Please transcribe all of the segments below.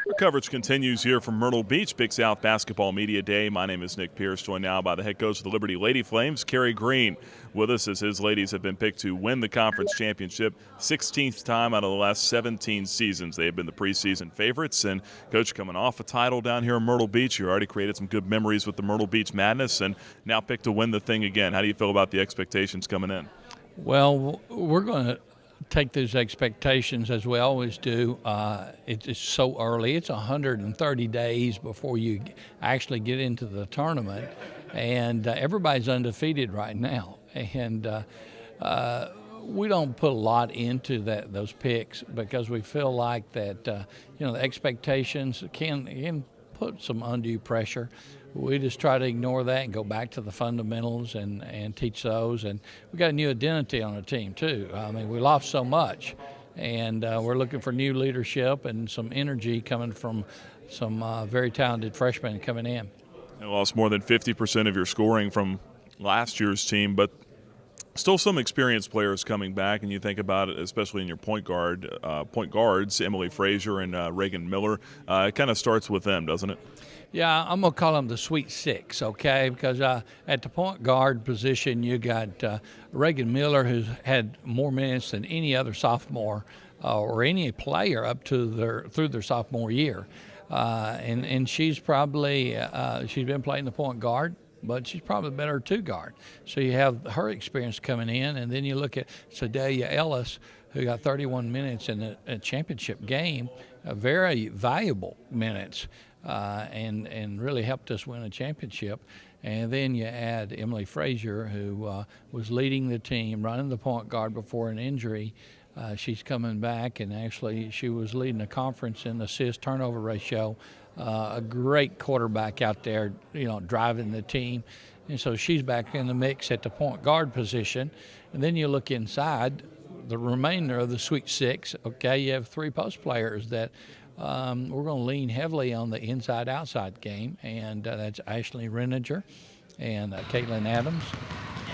Our coverage continues here from Myrtle Beach, Big South Basketball Media Day. My name is Nick Pierce, joined now by the head coach of the Liberty Lady Flames, Carey Green, with us as his ladies have been picked to win the conference championship 16th time out of the last 17 seasons. They have been the preseason favorites. And, Coach, coming off a title down here in Myrtle Beach, you already created some good memories with the Myrtle Beach Madness and now picked to win the thing again. How do you feel about the expectations coming in? Well, we're going to take those expectations as we always do. It's so early. It's 130 days before you actually get into the tournament, and everybody's undefeated right now. And we don't put a lot into those picks because we feel like that the expectations can put some undue pressure. We just try to ignore that and go back to the fundamentals and teach those. And we got a new identity on the team, too. I mean, we lost so much, and we're looking for new leadership and some energy coming from some very talented freshmen coming in. You lost more than 50% of your scoring from last year's team, but still some experienced players coming back, and you think about it, especially in your point guards, Emily Frazier and Reagan Miller. It kind of starts with them, doesn't it? Yeah, I'm going to call them the Sweet Six, okay? Because at the point guard position, you got Reagan Miller, who's had more minutes than any other sophomore or any player up to through their sophomore year. And she's probably she's been playing the point guard, but she's probably better two guard. So you have her experience coming in, and then you look at Sedalia Ellis, who got 31 minutes in a championship game, very valuable minutes. And really helped us win a championship. And then you add Emily Frazier, who was leading the team, running the point guard before an injury. She's coming back, and actually she was leading the conference in assist-turnover ratio. A great quarterback out there, driving the team. And so she's back in the mix at the point guard position. And then you look inside, the remainder of the Sweet Six, okay, you have three post players that we're going to lean heavily on the inside-outside game, and that's Ashley Renninger and Caitlin Adams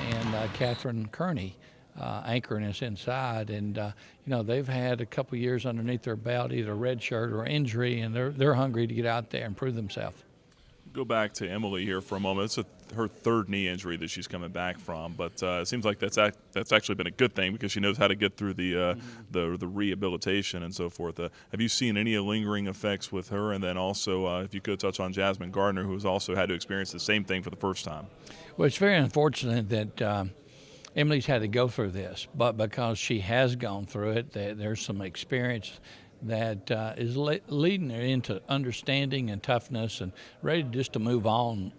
and Catherine Kearney anchoring us inside. And, they've had a couple years underneath their belt, either redshirt or injury, and they're hungry to get out there and prove themselves. Go back to Emily here for a moment. It's her third knee injury that she's coming back from, but it seems like that's actually been a good thing because she knows how to get through the rehabilitation and so forth. Have you seen any lingering effects with her? And then also, if you could touch on Jasmine Gardner, who has also had to experience the same thing for the first time. Well, it's very unfortunate that Emily's had to go through this, but because she has gone through it, there's some experience that is leading her into understanding and toughness and ready just to move on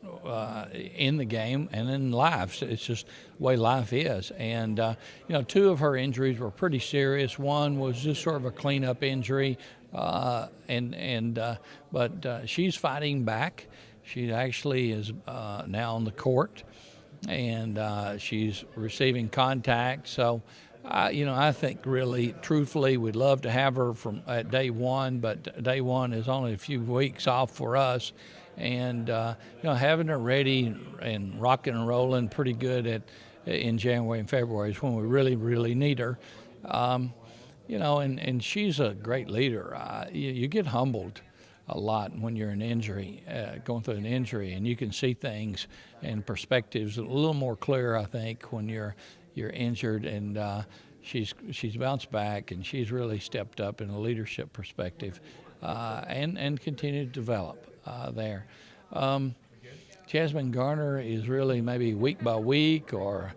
in the game and in life. It's just the way life is. And, two of her injuries were pretty serious. One was just sort of a cleanup injury, but she's fighting back. She actually is now on the court, and she's receiving contact. So, I think really, truthfully, we'd love to have her at day one, but day one is only a few weeks off for us. And, having her ready and rocking and rolling pretty good in January and February is when we really, really need her. And she's a great leader. You get humbled a lot when you're going through an injury, and you can see things and perspectives a little more clear, I think, when you're injured, and she's bounced back, and she's really stepped up in a leadership perspective, and continued to develop there. Jasmine Garner is really maybe week by week, or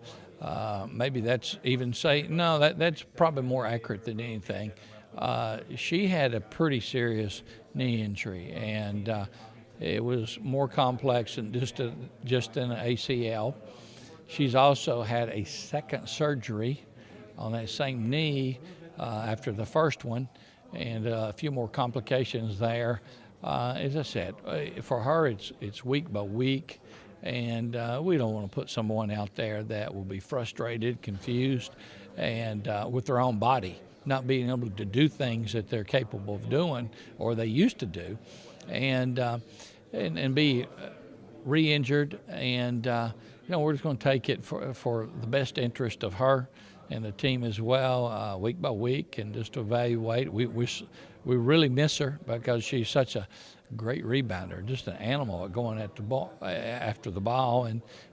maybe that's that's probably more accurate than anything. She had a pretty serious knee injury, and it was more complex than just an ACL. She's also had a second surgery on that same knee after the first one, and a few more complications there. As I said, for her it's week by week, and we don't want to put someone out there that will be frustrated, confused, and with their own body, not being able to do things that they're capable of doing or they used to do, and be re-injured. And we're just going to take it for the best interest of her and the team as well, week by week, and just to evaluate. We really miss her because she's such a great rebounder, just an animal at going at the ball after the ball,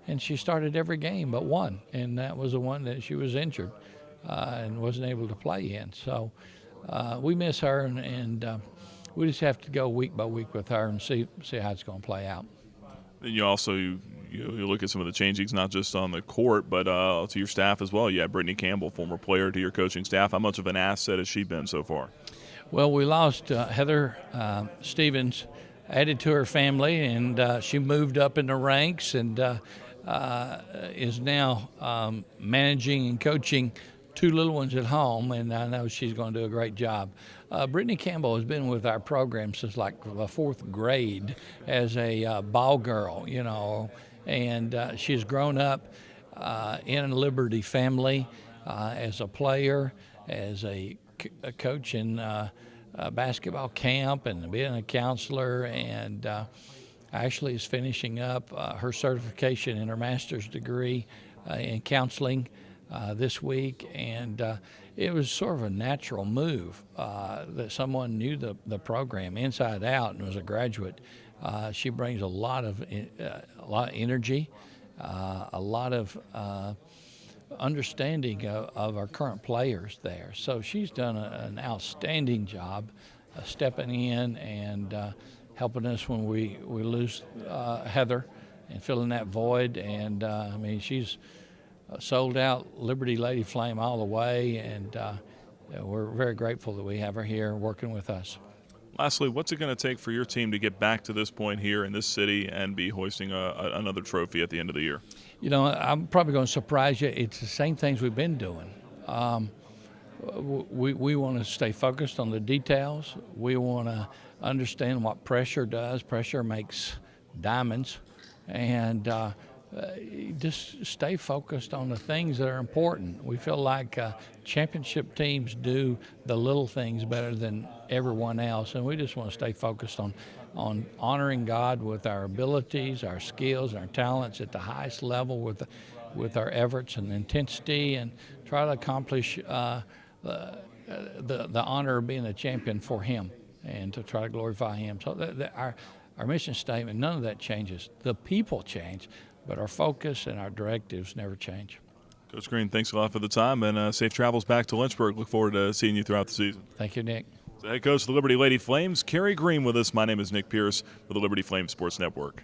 and she started every game but one, and that was the one that she was injured and wasn't able to play in. So we miss her, and we just have to go week by week with her and see how it's going to play out. And you look at some of the changings, not just on the court, but to your staff as well. You have Brittany Campbell, former player, to your coaching staff. How much of an asset has she been so far? Well, we lost Heather Stevens, added to her family, and she moved up in the ranks and is now managing and coaching two little ones at home, and I know she's going to do a great job. Brittany Campbell has been with our program since like the fourth grade as a ball girl, and she's grown up in a Liberty family as a player, as a coach in basketball camp, and being a counselor, and actually is finishing up her certification in her master's degree in counseling this week, and it was sort of a natural move that someone knew the program inside out and was a graduate. She brings a lot of energy, a lot of understanding of our current players there. So she's done an outstanding job stepping in and helping us when we lose Heather and filling that void. And I mean, she's sold out Liberty Lady Flame all the way, and we're very grateful that we have her here working with us. Lastly, what's it going to take for your team to get back to this point here in this city and be hoisting another trophy at the end of the year? I'm probably going to surprise you. It's the same things we've been doing. We want to stay focused on the details. We want to understand what pressure does. Pressure makes diamonds, and just stay focused on the things that are important. We feel like championship teams do the little things better than everyone else, and we just want to stay focused on honoring God with our abilities, our skills, and our talents at the highest level with our efforts and intensity, and try to accomplish the honor of being a champion for Him and to try to glorify Him. So our mission statement, none of that changes. The people change, but our focus and our directives never change. Coach Green, thanks a lot for the time, and safe travels back to Lynchburg. Look forward to seeing you throughout the season. Thank you, Nick. So head coach of the Liberty Lady Flames, Carey Green, with us. My name is Nick Pierce with the Liberty Flames Sports Network.